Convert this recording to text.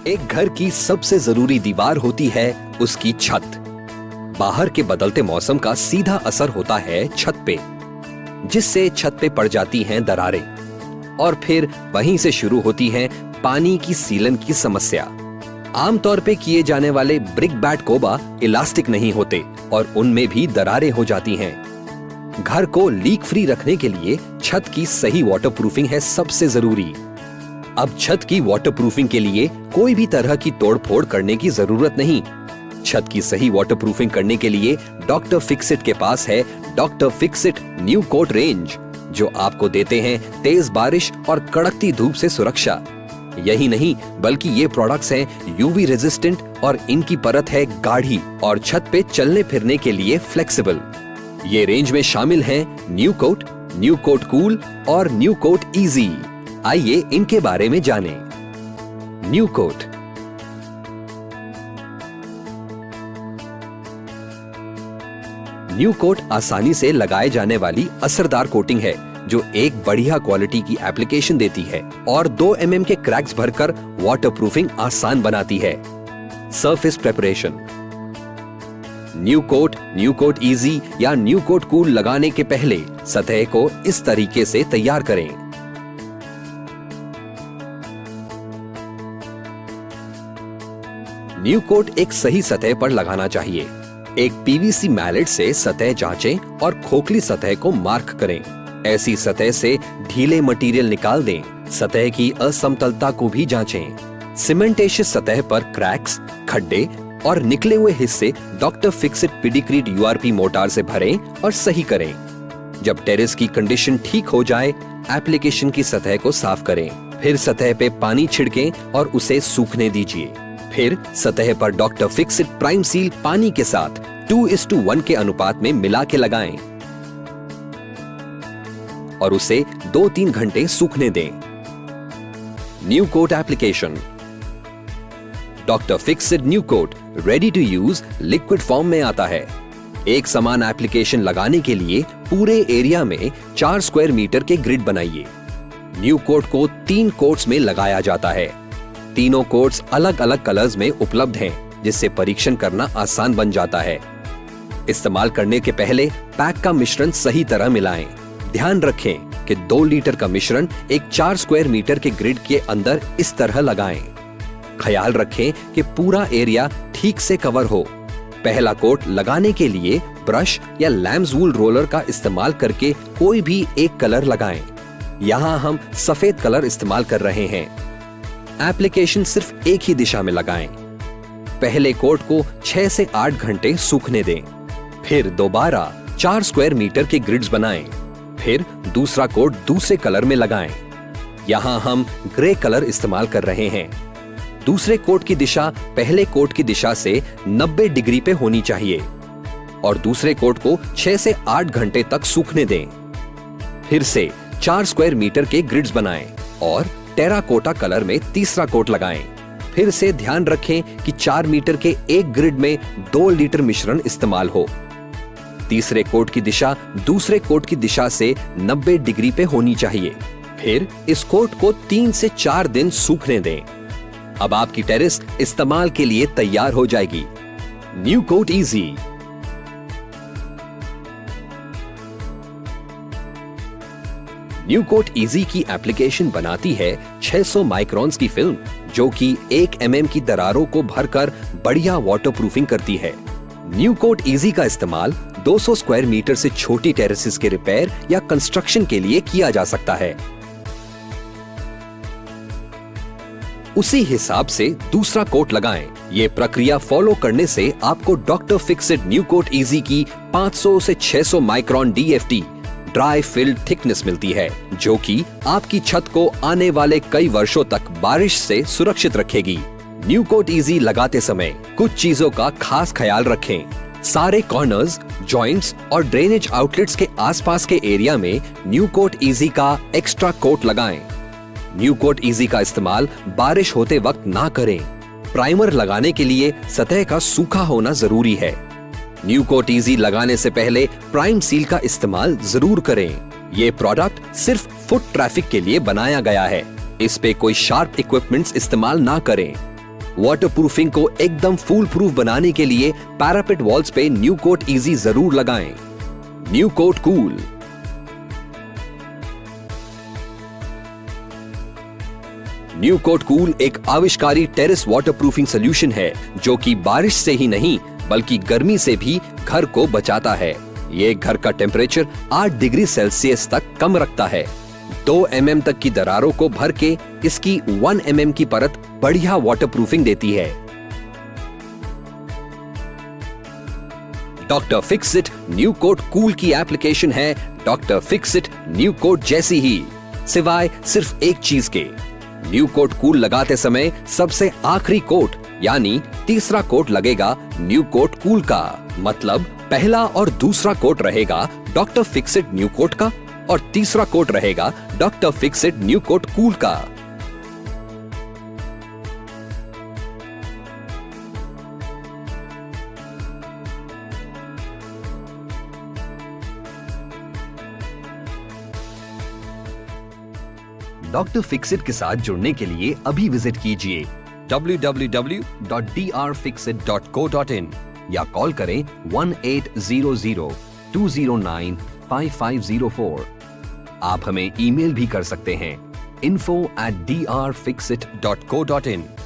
एक घर की सबसे जरूरी दीवार होती है उसकी छत। बाहर के बदलते मौसम का सीधा असर होता है छत पे, जिससे छत पे पड़ जाती हैं दरारें और फिर वहीं से शुरू होती है पानी की सीलन की समस्या। आमतौर पे किए जाने वाले ब्रिक बैट कोबा इलास्टिक नहीं होते और उनमें भी दरारें हो जाती हैं। घर को लीक फ्री रखने के लिए छत की सही वाटरप्रूफिंग है सबसे जरूरी। अब छत की वाटरप्रूफिंग के लिए कोई भी तरह की तोड़फोड़ करने की जरूरत नहीं। छत की सही वाटरप्रूफिंग करने के लिए डॉक्टर फिक्सिट के पास है doctor Fixit new coat range, जो आपको देते हैं तेज बारिश और कड़कती धूप से सुरक्षा। यही नहीं बल्कि ये प्रोडक्ट्स हैं यूवी रेजिस्टेंट और इनकी परत है गाढ़ी और छत पे चलने फिरने के लिए फ्लेक्सिबल। ये रेंज में शामिल हैं न्यू कोट कूल और न्यू कोट इजी। आइए इनके बारे में जानें। न्यू कोट आसानी से लगाए जाने वाली असरदार कोटिंग है जो एक बढ़िया क्वालिटी की एप्लीकेशन देती है और 2 mm के क्रैक्स भरकर वाटरप्रूफिंग आसान बनाती है। Surface preparation. New coat easy या न्यू कोट कूल लगाने के पहले सतह को इस तरीके से तैयार करें। न्यू कोट एक सही सतह पर लगाना चाहिए। एक पीवीसी मैलेट से सतह जांचें और खोखली सतह को मार्क करें। ऐसी सतह से ढीले मटेरियल निकाल दें। सतह की असमतलता को भी जांचें। सीमेंटेशियस सतह पर क्रैक्स, खड्डे और निकले हुए हिस्से डॉक्टर फिक्सिट पेडिक्रीट यूआरपी मोटार से भरें और सही करें। जब टेरेस की कंडीशन ठीक हो जाए, एप्लीकेशन की सतह को साफ करें। फिर सतह पे पानी छिड़कें और उसे सूखने दीजिए। फिर सतह पर डॉक्टर फिक्सिट प्राइम सील पानी के साथ 2:1 के अनुपात में मिला के लगाएं और उसे 2-3 घंटे सूखने दें। New coat application. Doctor Fixit new coat ready to use liquid form में आता है। एक समान एप्लीकेशन लगाने के लिए पूरे एरिया में 4 स्क्वायर मीटर के ग्रिड बनाइए। न्यू कोट को 3 कोट्स में लगाया जाता है। तीनों कोट्स अलग अलग कलर्स में उपलब्ध हैं, जिससे परीक्षण करना आसान बन जाता है। इस्तेमाल करने के पहले पैक का मिश्रण सही तरह मिलाएं। ध्यान रखें कि 2 लीटर का मिश्रण एक 4 स्क्वायर मीटर के ग्रिड के अंदर इस तरह लगाएं। ख्याल रखें कि पूरा एरिया ठीक से कवर हो। पहला कोट लगाने के लिए ब्रश या लैम्स वूल रोलर का इस्तेमाल करके कोई भी एक कलर लगाएं। यहाँ हम सफेद कलर इस्तेमाल कर रहे हैं। एप्लीकेशन सिर्फ एक ही दिशा में लगाएं। पहले कोट को 6 से 8 घंटे सूखने दें। फिर दोबारा 4 स्क्वायर मीटर के ग्रिड्स बनाएं। फिर दूसरा कोट दूसरे कलर में लगाएं। यहां हम ग्रे कलर इस्तेमाल कर रहे हैं। दूसरे कोट की दिशा पहले कोट की दिशा से 90 डिग्री पे होनी चाहिए और दूसरे कोट को 6 से 8 घंटे तक सूखने दें। फिर से 4 स्क्वायर मीटर के ग्रिड्स बनाएं और टेराकोटा कलर में तीसरा कोट लगाएं। फिर से ध्यान रखें कि 4 मीटर के एक ग्रिड में 2 लीटर मिश्रण इस्तेमाल हो। तीसरे कोट की दिशा दूसरे कोट की दिशा से 90 डिग्री पे होनी चाहिए। फिर इस कोट को 3 से 4 दिन सूखने दें। अब आपकी टेरेस इस्तेमाल के लिए तैयार हो जाएगी। New coat easy. New coat easy की एप्लीकेशन बनाती है 600 माइक्रॉन्स की फिल्म, जो कि 1 mm की दरारों को भरकर बढ़िया वाटरप्रूफिंग करती है। न्यू कोट इजी का इस्तेमाल 200 स्क्वायर मीटर से छोटी टेरेसेस के रिपेयर या कंस्ट्रक्शन के लिए किया जा सकता है। उसी हिसाब से दूसरा कोट लगाएं। ये प्रक्रिया फॉलो करने से आपको doctor Fixit new coat easy की 500 से 600 micron DFT dry film thickness मिलती है, जो कि आपकी छत को आने वाले कई वर्षों तक बारिश से सुरक्षित रखेगी। न्यू कोट इजी लगाते समय कुछ चीजों का खास ख्याल रखें। सारे कॉर्नर्स, जॉइंट्स और ड्रेनेज आउटलेट्स के आसपास के एरिया में न्यू कोट इजी का एक्स्ट्रा कोट लगाएं। न्यू कोट इजी का इस्तेमाल बारिश होते वक्त ना करें। प्राइमर लगाने के लिए सतह का सूखा होना जरूरी है। न्यू कोट इजी लगाने से पहले प्राइम सील का इस्तेमाल जरूर करें। ये प्रोडक्ट सिर्फ फुट ट्रैफिक के लिए बनाया गया है। इस पे कोई शार्प इक्विपमेंट्स इस्तेमाल ना करें। वाटरप्रूफिंग को एकदम फूल प्रूफ बनाने के लिए पैरापेट वॉल्स पे न्यू कोट इजी जरूर लगाएं। New coat cool. New coat cool एक आविष्कारी टेरेस वाटरप्रूफिंग सॉल्यूशन है जो कि बारिश से ही नहीं बल्कि गर्मी से भी घर को बचाता है। ये घर का टेम्परेचर 8 डिग्री सेल्सियस तक कम रखता है। 2 mm तक की दरारों को भर के इसकी 1 mm की परत बढ़िया वाटरप्रूफिंग देती है। Doctor Fixit new coat cool की एप्लीकेशन है डॉक्टर फिक्सिट न्यू कोट जैसी ही, सिवाय सिर्फ एक चीज के। न्यू कोट कूल लगाते समय सबसे आखिरी कोट यानी तीसरा कोट लगेगा न्यू कोट कूल का। मतलब पहला और दूसरा कोट रहेगा डॉक्टर फिक्सिट न्यू कोट का और तीसरा कोट रहेगा doctor Fixit new coat cool का। डॉक्टर फिक्सिट के साथ जुड़ने के लिए अभी विजिट कीजिए www.drfixit.co.in या कॉल करें 1800-209-5504। आप हमें ईमेल भी कर सकते हैं info@drfixit.co.in।